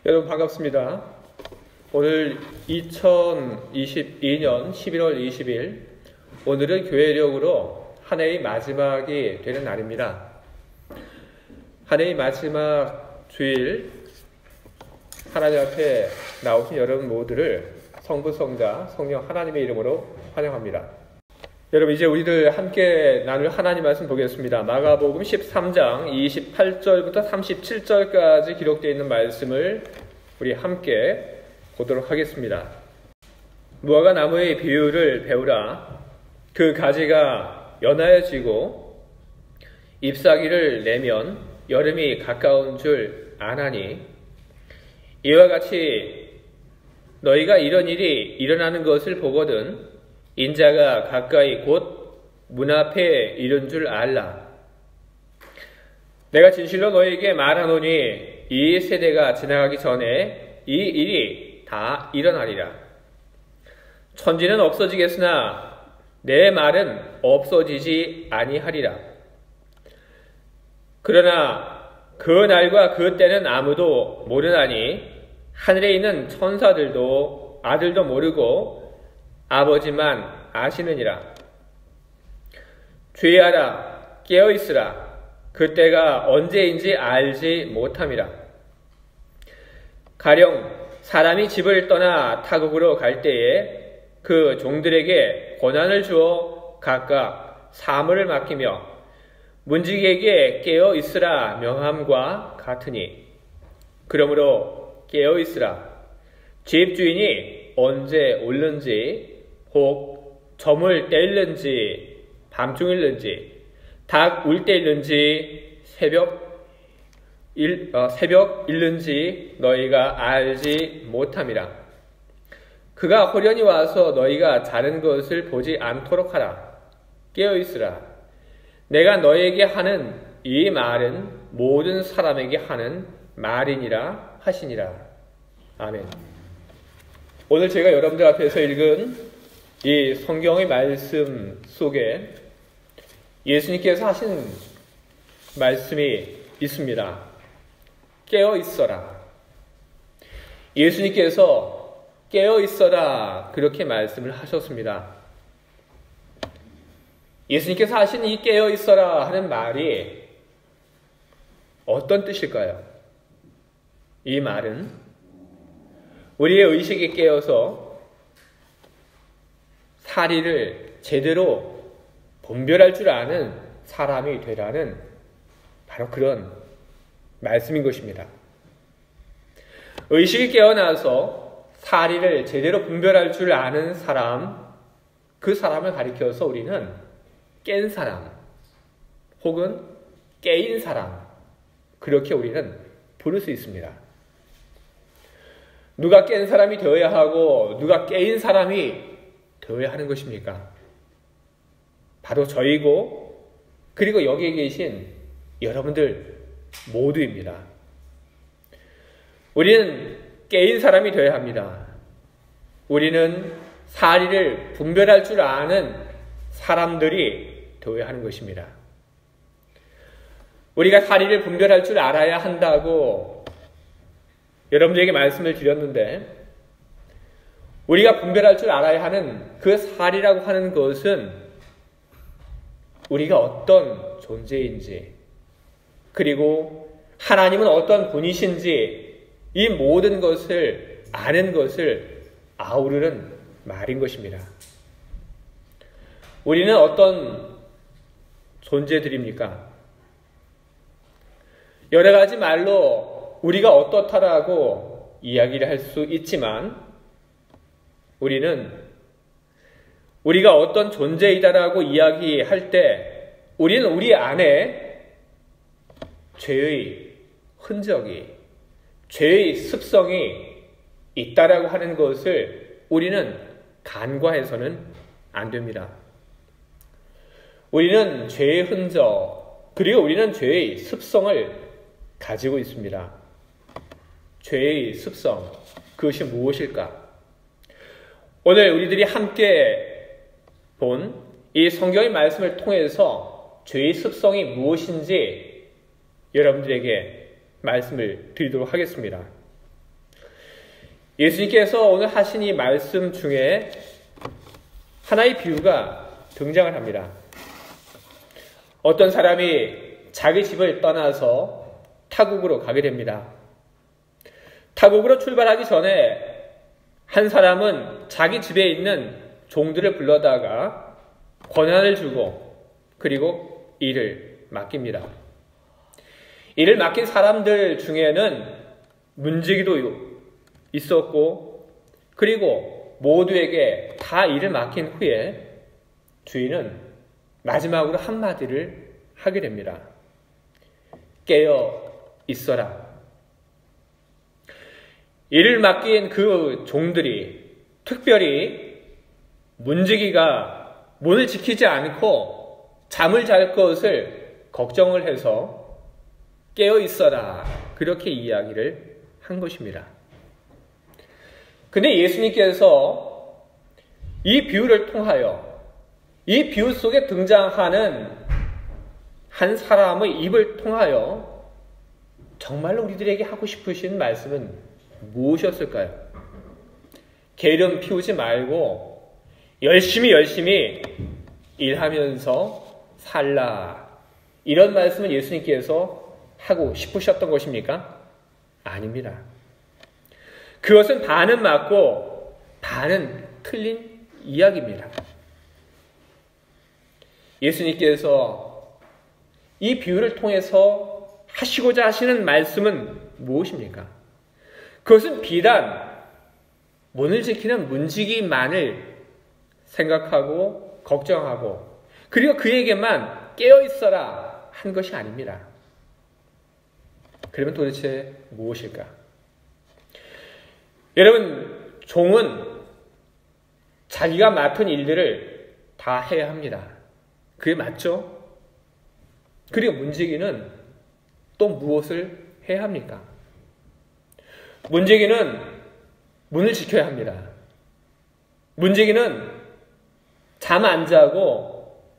여러분 반갑습니다. 오늘 2022년 11월 20일 오늘은 교회력으로 한 해의 마지막이 되는 날입니다. 한 해의 마지막 주일 하나님 앞에 나오신 여러분 모두를 성부, 성자, 성령 하나님의 이름으로 환영합니다. 여러분 이제 우리들 함께 나눌 하나님 말씀 보겠습니다. 마가복음 13장 28절부터 37절까지 기록되어 있는 말씀을 우리 함께 보도록 하겠습니다. 무화과 나무의 비유를 배우라. 그 가지가 연하여지고 잎사귀를 내면 여름이 가까운 줄 아나니 이와 같이 너희가 이런 일이 일어나는 것을 보거든 인자가 가까이 곧 문 앞에 이른 줄 알라. 내가 진실로 너희에게 말하노니 이 세대가 지나가기 전에 이 일이 다 일어나리라. 천지는 없어지겠으나 내 말은 없어지지 아니하리라. 그러나 그 날과 그 때는 아무도 모르나니 하늘에 있는 천사들도 아들도 모르고 아버지만 아시느니라. 주의하라, 깨어있으라. 그때가 언제인지 알지 못함이라. 가령 사람이 집을 떠나 타국으로 갈 때에 그 종들에게 권한을 주어 각각 사물을 맡기며 문지기에게 깨어있으라 명함과 같으니 그러므로 깨어있으라. 집주인이 언제 올는지 혹 점을 떼일는지 밤중일는지 닭 울 때일는지 새벽 일는지 너희가 알지 못함이라. 그가 호련히 와서 너희가 자는 것을 보지 않도록 하라. 깨어있으라. 내가 너희에게 하는 이 말은 모든 사람에게 하는 말이니라 하시니라. 아멘. 오늘 제가 여러분들 앞에서 읽은 이 성경의 말씀 속에 예수님께서 하신 말씀이 있습니다. 깨어 있어라. 예수님께서 깨어 있어라 그렇게 말씀을 하셨습니다. 예수님께서 하신 이 깨어 있어라 하는 말이 어떤 뜻일까요? 이 말은 우리의 의식이 깨어서 사리를 제대로 분별할 줄 아는 사람이 되라는 바로 그런 말씀인 것입니다. 의식이 깨어나서 사리를 제대로 분별할 줄 아는 사람, 그 사람을 가리켜서 우리는 깬 사람 혹은 깨인 사람, 그렇게 우리는 부를 수 있습니다. 누가 깬 사람이 되어야 하고 누가 깨인 사람이 되어야 하는 것입니까? 바로 저희고 그리고 여기에 계신 여러분들 모두입니다. 우리는 깨인 사람이 되어야 합니다. 우리는 사리를 분별할 줄 아는 사람들이 되어야 하는 것입니다. 우리가 사리를 분별할 줄 알아야 한다고 여러분들에게 말씀을 드렸는데 우리가 분별할 줄 알아야 하는 그 사리라고 하는 것은 우리가 어떤 존재인지 그리고 하나님은 어떤 분이신지 이 모든 것을 아는 것을 아우르는 말인 것입니다. 우리는 어떤 존재들입니까? 여러 가지 말로 우리가 어떻다라고 이야기를 할 수 있지만 우리는 우리가 어떤 존재이다라고 이야기할 때 우리는 우리 안에 죄의 흔적이, 죄의 습성이 있다라고 하는 것을 우리는 간과해서는 안 됩니다. 우리는 죄의 흔적, 그리고 우리는 죄의 습성을 가지고 있습니다. 죄의 습성, 그것이 무엇일까? 오늘 우리들이 함께 본 이 성경의 말씀을 통해서 죄의 습성이 무엇인지 여러분들에게 말씀을 드리도록 하겠습니다. 예수님께서 오늘 하신 이 말씀 중에 하나의 비유가 등장을 합니다. 어떤 사람이 자기 집을 떠나서 타국으로 가게 됩니다. 타국으로 출발하기 전에 한 사람은 자기 집에 있는 종들을 불러다가 권한을 주고 그리고 일을 맡깁니다. 일을 맡긴 사람들 중에는 문지기도 있었고 그리고 모두에게 다 일을 맡긴 후에 주인은 마지막으로 한마디를 하게 됩니다. 깨어 있어라. 일을 맡긴 그 종들이 특별히 문지기가 문을 지키지 않고 잠을 잘 것을 걱정을 해서 깨어 있어라. 그렇게 이야기를 한 것입니다. 근데 예수님께서 이 비유를 통하여 이 비유 속에 등장하는 한 사람의 입을 통하여 정말로 우리들에게 하고 싶으신 말씀은 무엇이었을까요? 게으름 피우지 말고 열심히 일하면서 살라. 이런 말씀을 예수님께서 하고 싶으셨던 것입니까? 아닙니다. 그것은 반은 맞고 반은 틀린 이야기입니다. 예수님께서 이 비유를 통해서 하시고자 하시는 말씀은 무엇입니까? 그것은 비단 문을 지키는 문지기만을 생각하고 걱정하고 그리고 그에게만 깨어있어라 한 것이 아닙니다. 그러면 도대체 무엇일까? 여러분, 종은 자기가 맡은 일들을 다 해야 합니다. 그게 맞죠? 그리고 문지기는 또 무엇을 해야 합니까? 문지기는 문을 지켜야 합니다. 문지기는 잠 안 자고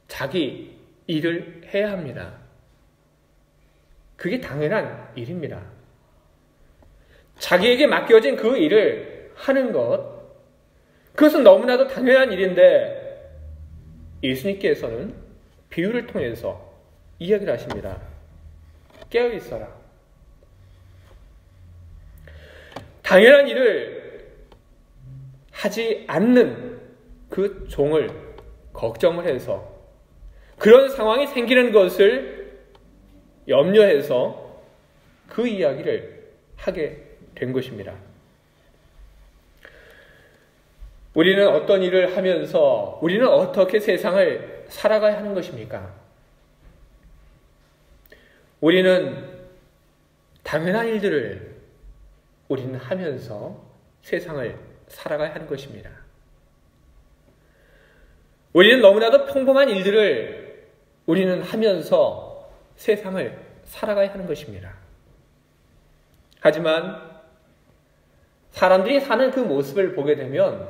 자기 일을 해야 합니다. 그게 당연한 일입니다. 자기에게 맡겨진 그 일을 하는 것, 그것은 너무나도 당연한 일인데 예수님께서는 비유를 통해서 이야기를 하십니다. 깨어 있어라. 당연한 일을 하지 않는 그 종을 걱정을 해서 그런 상황이 생기는 것을 염려해서 그 이야기를 하게 된 것입니다. 우리는 어떤 일을 하면서 우리는 어떻게 세상을 살아가야 하는 것입니까? 우리는 당연한 일들을 우리는 하면서 세상을 살아가야 하는 것입니다. 우리는 너무나도 평범한 일들을 우리는 하면서 세상을 살아가야 하는 것입니다. 하지만 사람들이 사는 그 모습을 보게 되면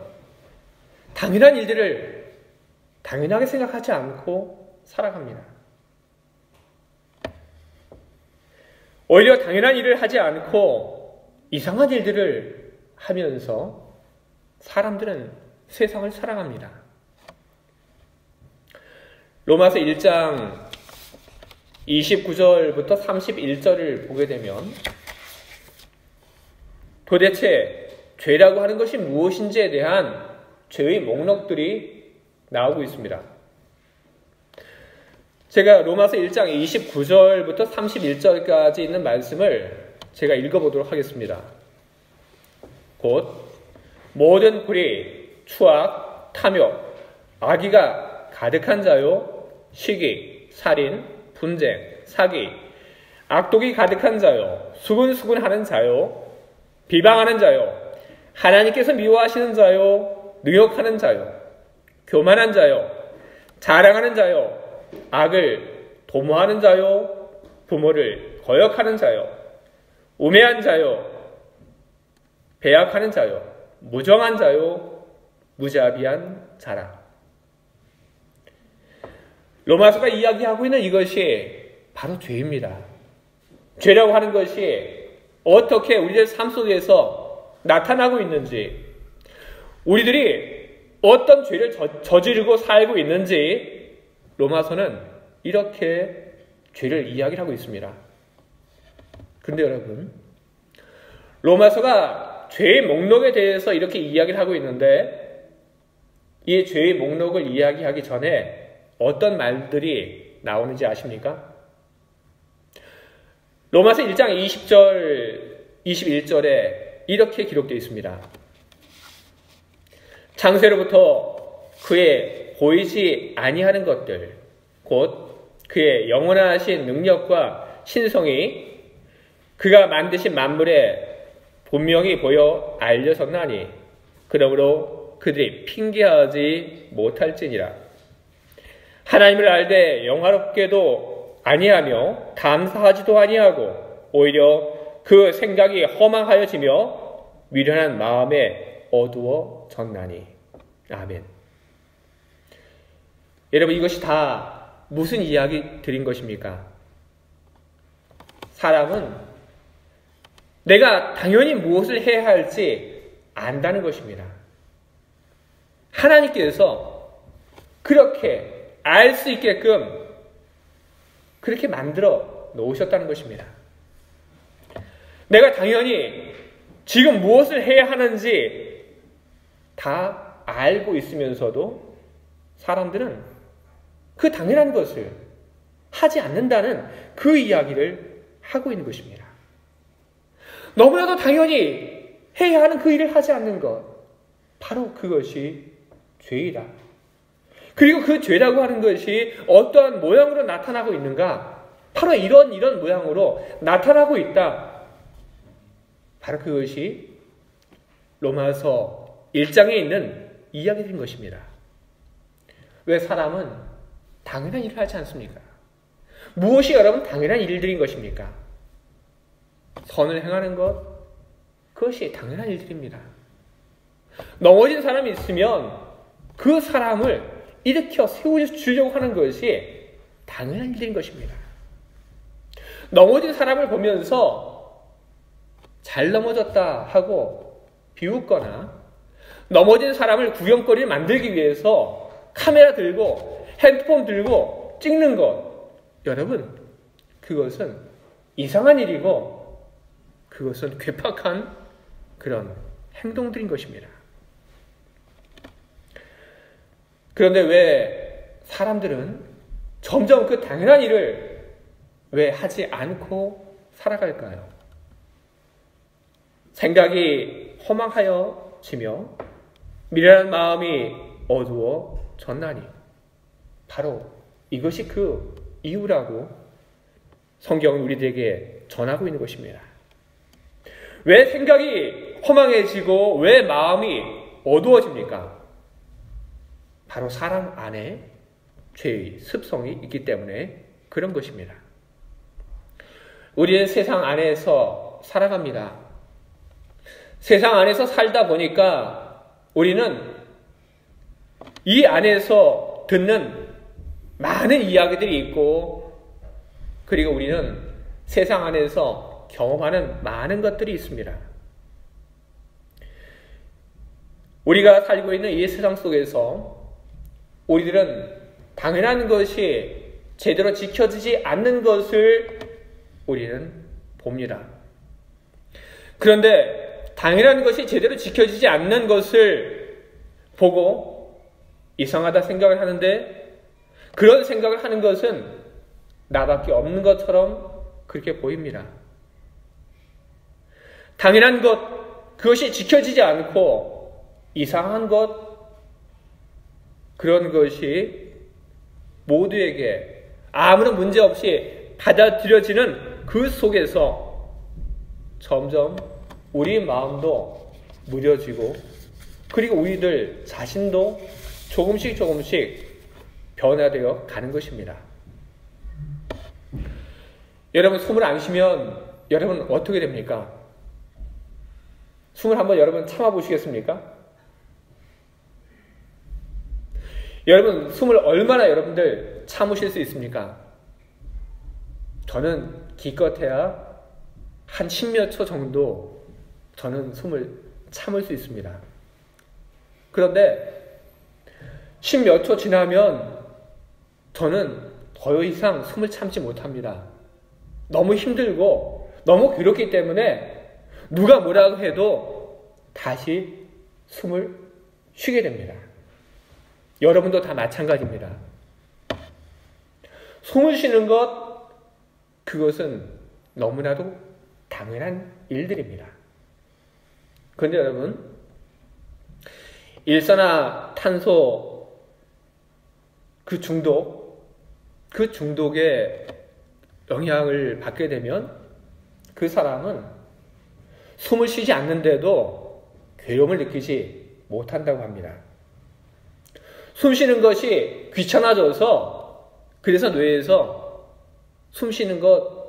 당연한 일들을 당연하게 생각하지 않고 살아갑니다. 오히려 당연한 일을 하지 않고 이상한 일들을 하면서 사람들은 세상을 살아갑니다. 로마서 1장 29절부터 31절을 보게 되면 도대체 죄라고 하는 것이 무엇인지에 대한 죄의 목록들이 나오고 있습니다. 제가 로마서 1장 29절부터 31절까지 있는 말씀을 제가 읽어보도록 하겠습니다. 곧 모든 불의, 추악, 탐욕, 악의가 가득한 자요, 시기, 살인, 분쟁, 사기, 악독이 가득한 자요, 수군수군하는 자요, 비방하는 자요, 하나님께서 미워하시는 자요, 능욕하는 자요, 교만한 자요, 자랑하는 자요, 악을 도모하는 자요, 부모를 거역하는 자요, 우매한 자요, 배약하는 자요, 무정한 자요, 무자비한 자라. 로마서가 이야기하고 있는 이것이 바로 죄입니다. 죄라고 하는 것이 어떻게 우리의 삶 속에서 나타나고 있는지, 우리들이 어떤 죄를 저지르고 살고 있는지 로마서는 이렇게 죄를 이야기를 하고 있습니다. 그런데 여러분, 로마서가 죄의 목록에 대해서 이렇게 이야기를 하고 있는데 이 죄의 목록을 이야기하기 전에 어떤 말들이 나오는지 아십니까? 로마서 1장 20절, 21절에 이렇게 기록되어 있습니다. 창세로부터 그의 보이지 아니하는 것들, 곧 그의 영원하신 능력과 신성이 그가 만드신 만물에 분명히 보여 알려졌나니 그러므로 그들이 핑계하지 못할지니라. 하나님을 알되 영화롭게도 아니하며 감사하지도 아니하고 오히려 그 생각이 허망하여지며 미련한 마음에 어두워졌나니. 아멘. 여러분, 이것이 다 무슨 이야기 드린 것입니까? 사람은 내가 당연히 무엇을 해야 할지 안다는 것입니다. 하나님께서 그렇게 알 수 있게끔 그렇게 만들어 놓으셨다는 것입니다. 내가 당연히 지금 무엇을 해야 하는지 다 알고 있으면서도 사람들은 그 당연한 것을 하지 않는다는 그 이야기를 하고 있는 것입니다. 너무나도 당연히 해야 하는 그 일을 하지 않는 것, 바로 그것이 죄이다. 그리고 그 죄라고 하는 것이 어떠한 모양으로 나타나고 있는가? 바로 이런 모양으로 나타나고 있다. 바로 그것이 로마서 1장에 있는 이야기인 것입니다. 왜 사람은 당연한 일을 하지 않습니까? 무엇이 여러분 당연한 일들인 것입니까? 선을 행하는 것, 그것이 당연한 일들입니다. 넘어진 사람이 있으면 그 사람을 일으켜 세워주려고 하는 것이 당연한 일인 것입니다. 넘어진 사람을 보면서 잘 넘어졌다 하고 비웃거나 넘어진 사람을 구경거리를 만들기 위해서 카메라 들고 핸드폰 들고 찍는 것, 여러분, 그것은 이상한 일이고 그것은 괴팍한 그런 행동들인 것입니다. 그런데 왜 사람들은 점점 그 당연한 일을 왜 하지 않고 살아갈까요? 생각이 허망하여지며 미련한 마음이 어두워졌나니. 바로 이것이 그 이유라고 성경은 우리들에게 전하고 있는 것입니다. 왜 생각이 허망해지고 왜 마음이 어두워집니까? 바로 사람 안에 죄의 습성이 있기 때문에 그런 것입니다. 우리는 세상 안에서 살아갑니다. 세상 안에서 살다 보니까 우리는 이 안에서 듣는 많은 이야기들이 있고, 그리고 우리는 세상 안에서 경험하는 많은 것들이 있습니다. 우리가 살고 있는 이 세상 속에서 우리들은 당연한 것이 제대로 지켜지지 않는 것을 우리는 봅니다. 그런데 당연한 것이 제대로 지켜지지 않는 것을 보고 이상하다 생각을 하는데, 그런 생각을 하는 것은 나밖에 없는 것처럼 그렇게 보입니다. 당연한 것, 그것이 지켜지지 않고 이상한 것, 그런 것이 모두에게 아무런 문제 없이 받아들여지는 그 속에서 점점 우리 마음도 무뎌지고, 그리고 우리들 자신도 조금씩 변화되어 가는 것입니다. 여러분, 숨을 안 쉬면 여러분 어떻게 됩니까? 숨을 한번 여러분 참아보시겠습니까? 여러분, 숨을 얼마나 여러분들 참으실 수 있습니까? 저는 기껏해야 한 10몇 초 정도 저는 숨을 참을 수 있습니다. 그런데 10몇 초 지나면 저는 더 이상 숨을 참지 못합니다. 너무 힘들고 너무 괴롭기 때문에 누가 뭐라고 해도 다시 숨을 쉬게 됩니다. 여러분도 다 마찬가지입니다. 숨을 쉬는 것, 그것은 너무나도 당연한 일들입니다. 그런데 여러분, 일산화탄소 그 중독의 영향을 받게 되면 그 사람은 숨을 쉬지 않는데도 괴로움을 느끼지 못한다고 합니다. 숨 쉬는 것이 귀찮아져서 그래서 뇌에서 숨 쉬는 것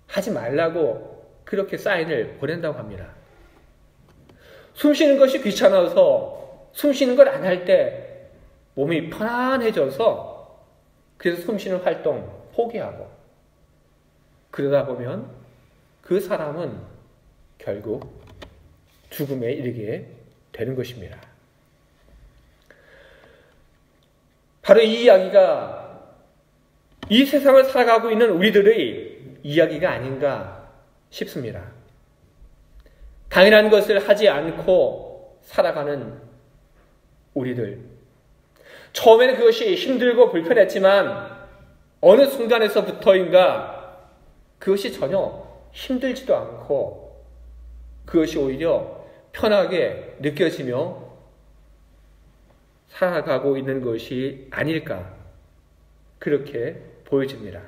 하지 말라고 그렇게 사인을 보낸다고 합니다. 숨 쉬는 것이 귀찮아서 숨 쉬는 걸 안 할 때 몸이 편안해져서 그래서 숨 쉬는 활동 포기하고 그러다 보면 그 사람은 결국 죽음에 이르게 되는 것입니다. 바로 이 이야기가 이 세상을 살아가고 있는 우리들의 이야기가 아닌가 싶습니다. 당연한 것을 하지 않고 살아가는 우리들. 처음에는 그것이 힘들고 불편했지만 어느 순간에서부터인가 그것이 전혀 힘들지도 않고 그것이 오히려 편하게 느껴지며 살아가고 있는 것이 아닐까 그렇게 보여집니다.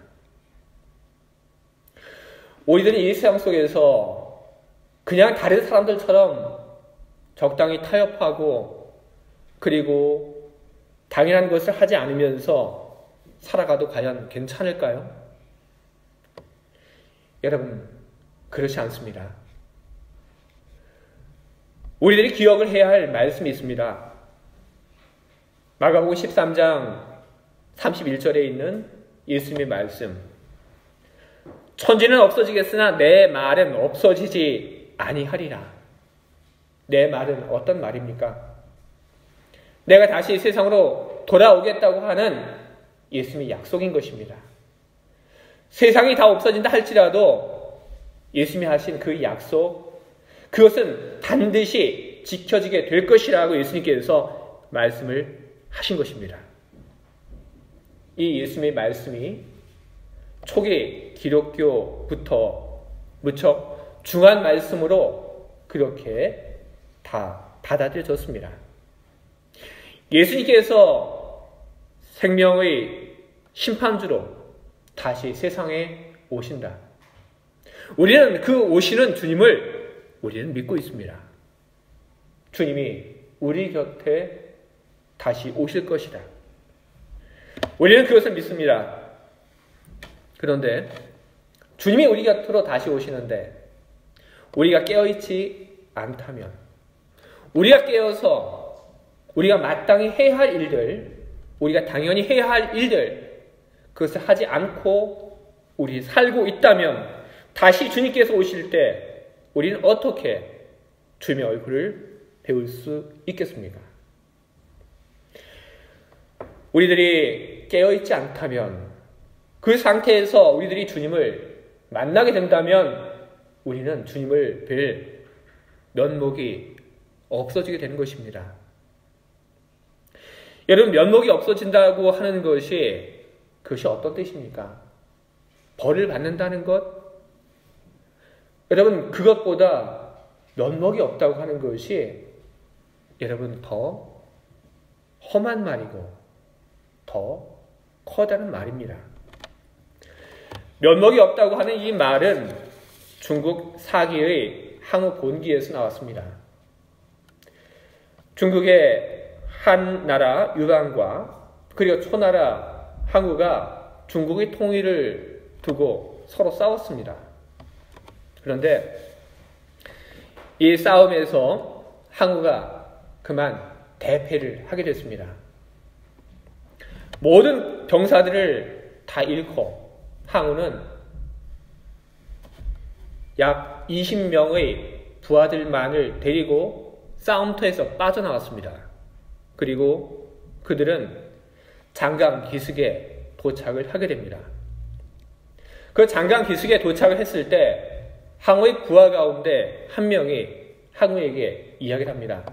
우리들이 이 세상 속에서 그냥 다른 사람들처럼 적당히 타협하고 그리고 당연한 것을 하지 않으면서 살아가도 과연 괜찮을까요? 여러분, 그렇지 않습니다. 우리들이 기억을 해야 할 말씀이 있습니다. 마가복음 13장 31절에 있는 예수님의 말씀. 천지는 없어지겠으나 내 말은 없어지지 아니하리라. 내 말은 어떤 말입니까? 내가 다시 세상으로 돌아오겠다고 하는 예수님의 약속인 것입니다. 세상이 다 없어진다 할지라도 예수님이 하신 그 약속, 그것은 반드시 지켜지게 될 것이라고 예수님께서 말씀을 하신 것입니다. 이 예수님의 말씀이 초기 기독교부터 무척 중요한 말씀으로 그렇게 다 받아들여졌습니다. 예수님께서 생명의 심판주로 다시 세상에 오신다. 우리는 그 오시는 주님을 우리는 믿고 있습니다. 주님이 우리 곁에 다시 오실 것이다. 우리는 그것을 믿습니다. 그런데 주님이 우리 곁으로 다시 오시는데 우리가 깨어있지 않다면, 우리가 깨어서 우리가 마땅히 해야 할 일들, 우리가 당연히 해야 할 일들, 그것을 하지 않고 우리 살고 있다면 다시 주님께서 오실 때 우리는 어떻게 주님의 얼굴을 배울 수 있겠습니까? 우리들이 깨어있지 않다면, 그 상태에서 우리들이 주님을 만나게 된다면 우리는 주님을 뵐 면목이 없어지게 되는 것입니다. 여러분, 면목이 없어진다고 하는 것이 그것이 어떤 뜻입니까? 벌을 받는다는 것? 여러분, 그것보다 면목이 없다고 하는 것이 여러분 더 험한 말이고 더 커다란 말입니다. 면목이 없다고 하는 이 말은 중국 사기의 항우 본기에서 나왔습니다. 중국의 한 나라 유방과 그리고 초나라 항우가 중국의 통일을 두고 서로 싸웠습니다. 그런데 이 싸움에서 항우가 그만 대패를 하게 됐습니다. 모든 병사들을 다 잃고 항우는 약 20명의 부하들만을 데리고 싸움터에서 빠져나왔습니다. 그리고 그들은 장강 기슭에 도착을 하게 됩니다. 그 장강 기슭에 도착을 했을 때 항우의 부하 가운데 한 명이 항우에게 이야기를 합니다.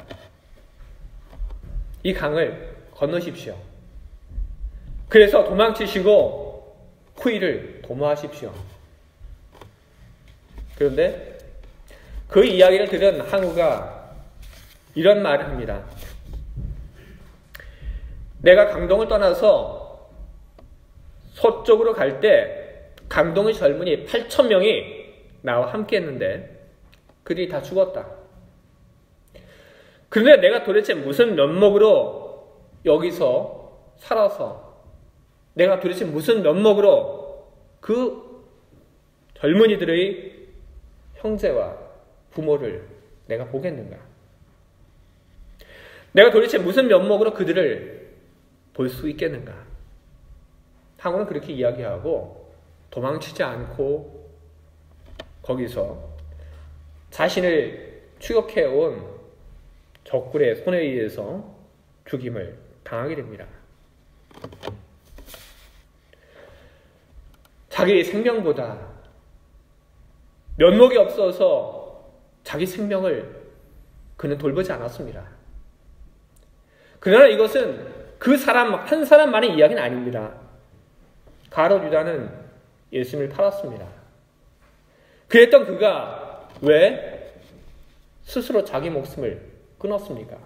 이 강을 건너십시오. 그래서 도망치시고 후일을 도모하십시오. 그런데 그 이야기를 들은 항우가 이런 말을 합니다. 내가 강동을 떠나서 서쪽으로 갈 때 강동의 젊은이 8,000명이 나와 함께 했는데 그들이 다 죽었다. 그런데 내가 도대체 무슨 면목으로 여기서 살아서 내가 도대체 무슨 면목으로 그 젊은이들의 형제와 부모를 내가 보겠는가? 내가 도대체 무슨 면목으로 그들을 볼 수 있겠는가? 항우는 그렇게 이야기하고 도망치지 않고 거기서 자신을 추격해온 적군의 손에 의해서 죽임을 당하게 됩니다. 자기 생명보다 면목이 없어서 자기 생명을 그는 돌보지 않았습니다. 그러나 이것은 그 사람 한 사람만의 이야기는 아닙니다. 가롯 유다는 예수님을 팔았습니다. 그랬던 그가 왜 스스로 자기 목숨을 끊었습니까?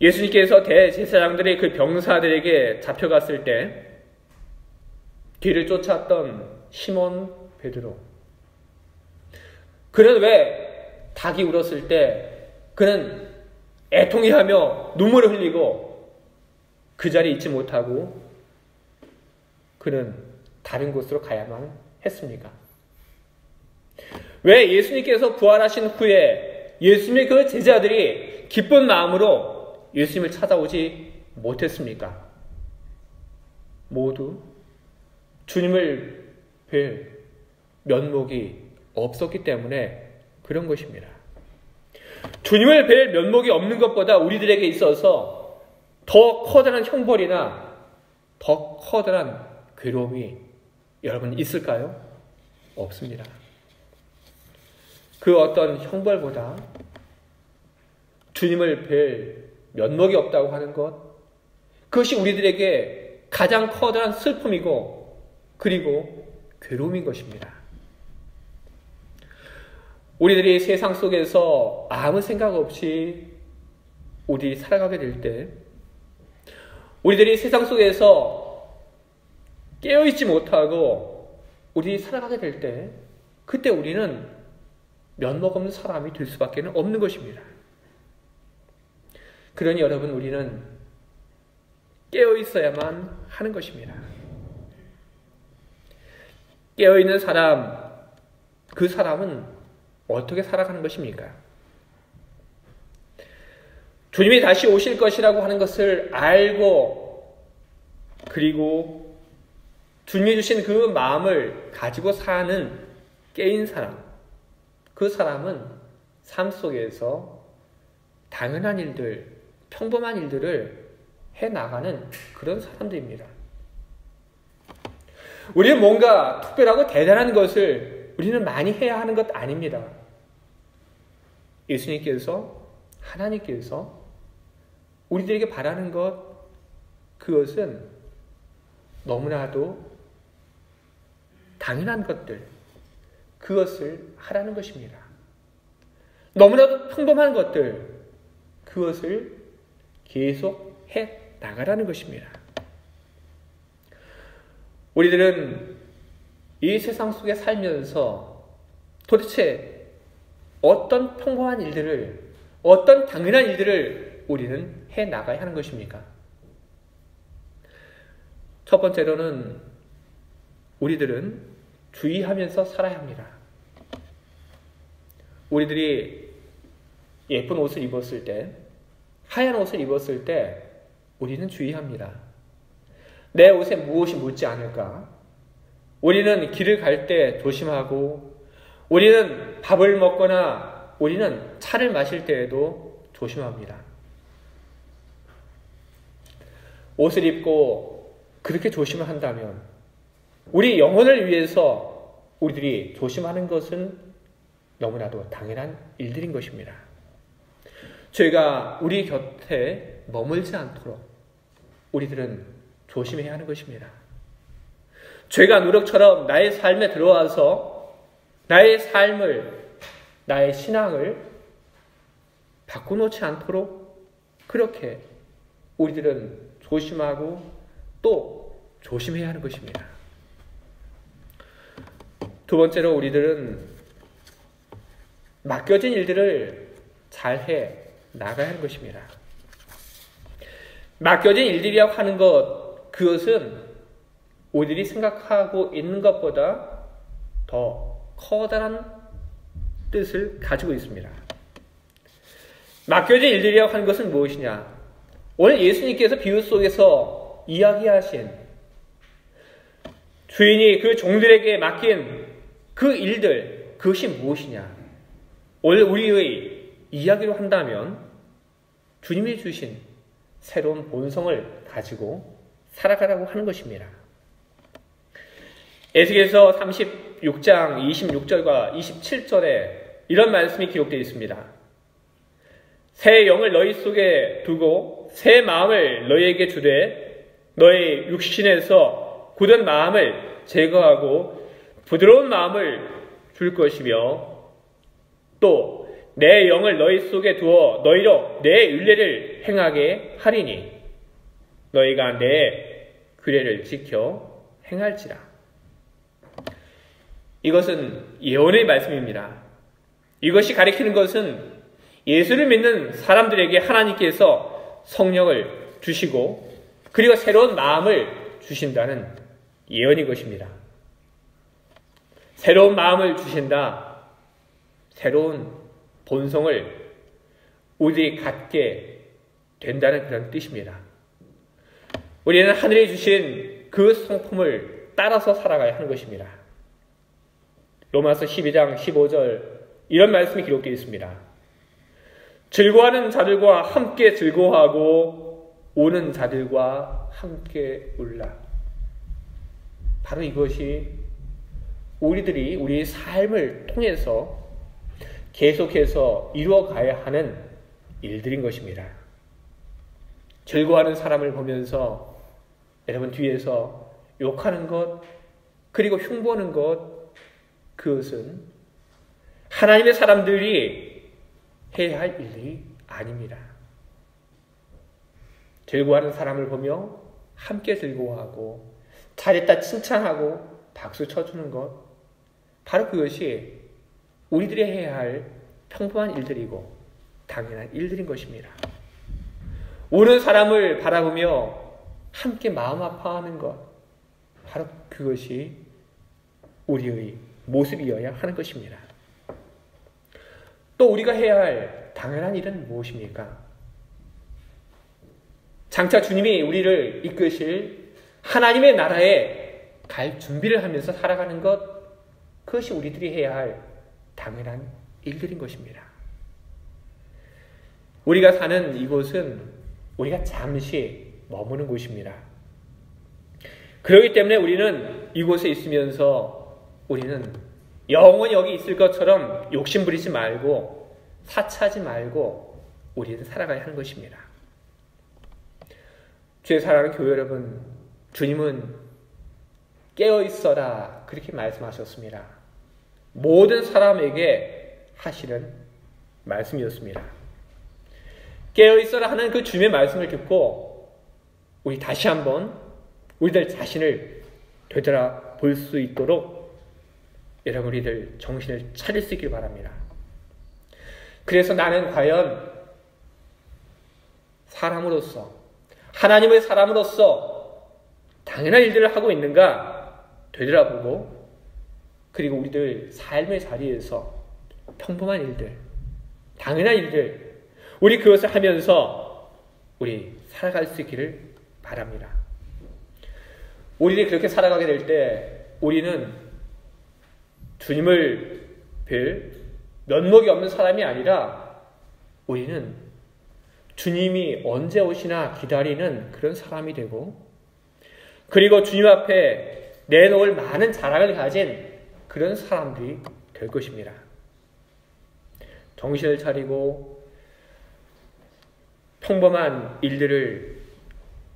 예수님께서 대제사장들의 그 병사들에게 잡혀갔을 때 뒤를 쫓았던 시몬 베드로, 그는 왜 닭이 울었을 때 그는 애통해하며 눈물을 흘리고 그 자리에 있지 못하고 그는 다른 곳으로 가야만 했습니까? 왜 예수님께서 부활하신 후에 예수님의 그 제자들이 기쁜 마음으로 예수님을 찾아오지 못했습니까? 모두 주님을 뵐 면목이 없었기 때문에 그런 것입니다. 주님을 뵐 면목이 없는 것보다 우리들에게 있어서 더 커다란 형벌이나 더 커다란 괴로움이 여러분 있을까요? 없습니다. 그 어떤 형벌보다 주님을 뵐 면목이 없다고 하는 것, 그것이 우리들에게 가장 커다란 슬픔이고 그리고 괴로움인 것입니다. 우리들이 세상 속에서 아무 생각 없이 우리들이 살아가게 될 때, 우리들이 세상 속에서 깨어있지 못하고 우리들이 살아가게 될 때, 그때 우리는 면목 없는 사람이 될 수밖에 없는 것입니다. 그러니 여러분, 우리는 깨어있어야만 하는 것입니다. 깨어있는 사람, 그 사람은 어떻게 살아가는 것입니까? 주님이 다시 오실 것이라고 하는 것을 알고 그리고 주님이 주신 그 마음을 가지고 사는 깨인 사람, 그 사람은 삶 속에서 당연한 일들, 평범한 일들을 해나가는 그런 사람들입니다. 우리는 뭔가 특별하고 대단한 것을 우리는 많이 해야 하는 것 아닙니다. 예수님께서, 하나님께서 우리들에게 바라는 것, 그것은 너무나도 당연한 것들, 그것을 하라는 것입니다. 너무나도 평범한 것들, 그것을 계속 해 나가라는 것입니다. 우리들은 이 세상 속에 살면서 도대체 어떤 평범한 일들을, 어떤 당연한 일들을 우리는 해 나가야 하는 것입니까? 첫 번째로는 우리들은 주의하면서 살아야 합니다. 우리들이 예쁜 옷을 입었을 때, 하얀 옷을 입었을 때 우리는 주의합니다. 내 옷에 무엇이 묻지 않을까? 우리는 길을 갈 때 조심하고, 우리는 밥을 먹거나 우리는 차를 마실 때에도 조심합니다. 옷을 입고 그렇게 조심을 한다면 우리 영혼을 위해서 우리들이 조심하는 것은 너무나도 당연한 일들인 것입니다. 죄가 우리 곁에 머물지 않도록 우리들은 조심해야 하는 것입니다. 죄가 누룩처럼 나의 삶에 들어와서 나의 삶을, 나의 신앙을 바꿔놓지 않도록 그렇게 우리들은 조심하고 또 조심해야 하는 것입니다. 두 번째로 우리들은 맡겨진 일들을 잘해 나가야 하는 것입니다. 맡겨진 일들이라고 하는 것, 그것은 우리들이 생각하고 있는 것보다 더 커다란 뜻을 가지고 있습니다. 맡겨진 일들이라고 하는 것은 무엇이냐? 오늘 예수님께서 비유 속에서 이야기하신 주인이 그 종들에게 맡긴 그 일들, 그것이 무엇이냐? 오늘 우리의 이야기로 한다면 주님이 주신 새로운 본성을 가지고 살아가라고 하는 것입니다. 에스겔서 36장 26절과 27절에 이런 말씀이 기록되어 있습니다. 새 영을 너희 속에 두고 새 마음을 너희에게 주되 너희 육신에서 굳은 마음을 제거하고 부드러운 마음을 줄 것이며 또 내 영을 너희 속에 두어 너희로 내 율례를 행하게 하리니 너희가 내 규례를 지켜 행할지라. 이것은 예언의 말씀입니다. 이것이 가리키는 것은 예수를 믿는 사람들에게 하나님께서 성령을 주시고 그리고 새로운 마음을 주신다는 예언인 것입니다. 새로운 마음을 주신다. 새로운 본성을 우리들이 갖게 된다는 그런 뜻입니다. 우리는 하늘에 주신 그 성품을 따라서 살아가야 하는 것입니다. 로마서 12장 15절 이런 말씀이 기록되어 있습니다. 즐거워하는 자들과 함께 즐거워하고 우는 자들과 함께 울라. 바로 이것이 우리들이 우리의 삶을 통해서 계속해서 이루어가야 하는 일들인 것입니다. 즐거워하는 사람을 보면서 여러분 뒤에서 욕하는 것 그리고 흉보는 것, 그것은 하나님의 사람들이 해야 할 일이 아닙니다. 즐거워하는 사람을 보며 함께 즐거워하고 잘했다 칭찬하고 박수 쳐주는 것, 바로 그것이 우리들이 해야 할 평범한 일들이고 당연한 일들인 것입니다. 우는 사람을 바라보며 함께 마음 아파하는 것, 바로 그것이 우리의 모습이어야 하는 것입니다. 또 우리가 해야 할 당연한 일은 무엇입니까? 장차 주님이 우리를 이끄실 하나님의 나라에 갈 준비를 하면서 살아가는 것, 그것이 우리들이 해야 할 당연한 일들인 것입니다. 우리가 사는 이곳은 우리가 잠시 머무는 곳입니다. 그렇기 때문에 우리는 이곳에 있으면서 우리는 영원히 여기 있을 것처럼 욕심 부리지 말고 사치하지 말고 우리는 살아가야 하는 것입니다. 주의 사랑하는 교회 여러분, 주님은 깨어있어라 그렇게 말씀하셨습니다. 모든 사람에게 하시는 말씀이었습니다. 깨어있어라 하는 그 주님의 말씀을 듣고 우리 다시 한번 우리들 자신을 되돌아볼 수 있도록 여러분 우리들 정신을 차릴 수 있길 바랍니다. 그래서 나는 과연 사람으로서, 하나님의 사람으로서 당연한 일들을 하고 있는가 되돌아보고, 그리고 우리들 삶의 자리에서 평범한 일들, 당연한 일들, 우리 그것을 하면서 우리 살아갈 수 있기를 바랍니다. 우리들이 그렇게 살아가게 될 때 우리는 주님을 별 면목이 없는 사람이 아니라 우리는 주님이 언제 오시나 기다리는 그런 사람이 되고, 그리고 주님 앞에 내놓을 많은 자랑을 가진 그런 사람들이 될 것입니다. 정신을 차리고 평범한 일들을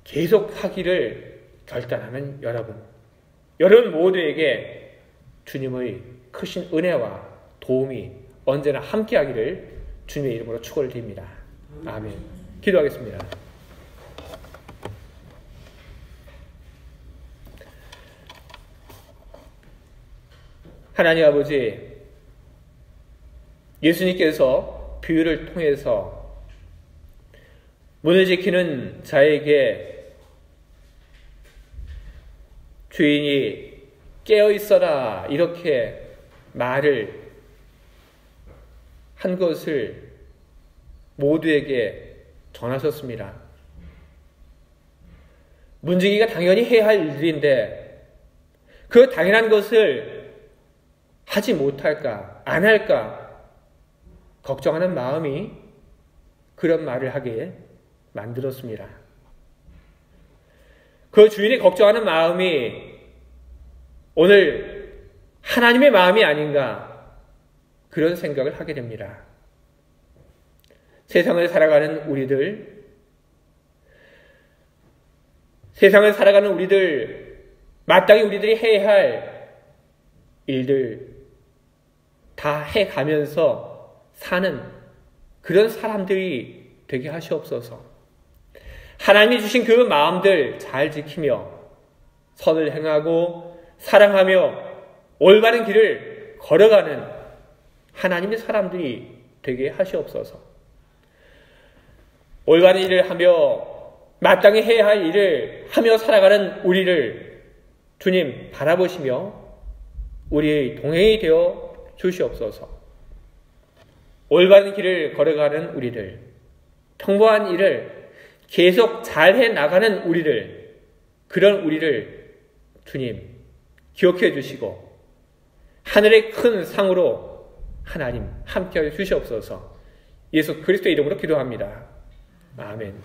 계속 하기를 결단하는 여러분 모두에게 주님의 크신 은혜와 도움이 언제나 함께하기를 주님의 이름으로 축원을 드립니다. 아멘. 기도하겠습니다. 하나님 아버지, 예수님께서 비유를 통해서 문을 지키는 자에게 주인이 깨어 있어라 이렇게 말을 한 것을 모두에게 전하셨습니다. 문지기가 당연히 해야 할 일들인데 그 당연한 것을 하지 못할까, 안 할까 걱정하는 마음이 그런 말을 하게 만들었습니다. 그 주인이 걱정하는 마음이 오늘 하나님의 마음이 아닌가 그런 생각을 하게 됩니다. 세상을 살아가는 우리들, 마땅히 우리들이 해야 할 일들 다 해가면서 사는 그런 사람들이 되게 하시옵소서. 하나님이 주신 그 마음들 잘 지키며 선을 행하고 사랑하며 올바른 길을 걸어가는 하나님의 사람들이 되게 하시옵소서. 올바른 일을 하며 마땅히 해야 할 일을 하며 살아가는 우리를 주님 바라보시며 우리의 동행이 되어 주시옵소서. 올바른 길을 걸어가는 우리를, 평범한 일을 계속 잘해 나가는 우리를, 그런 우리를 주님 기억해 주시고 하늘의 큰 상으로 하나님 함께하여 주시옵소서. 예수 그리스도의 이름으로 기도합니다. 아멘.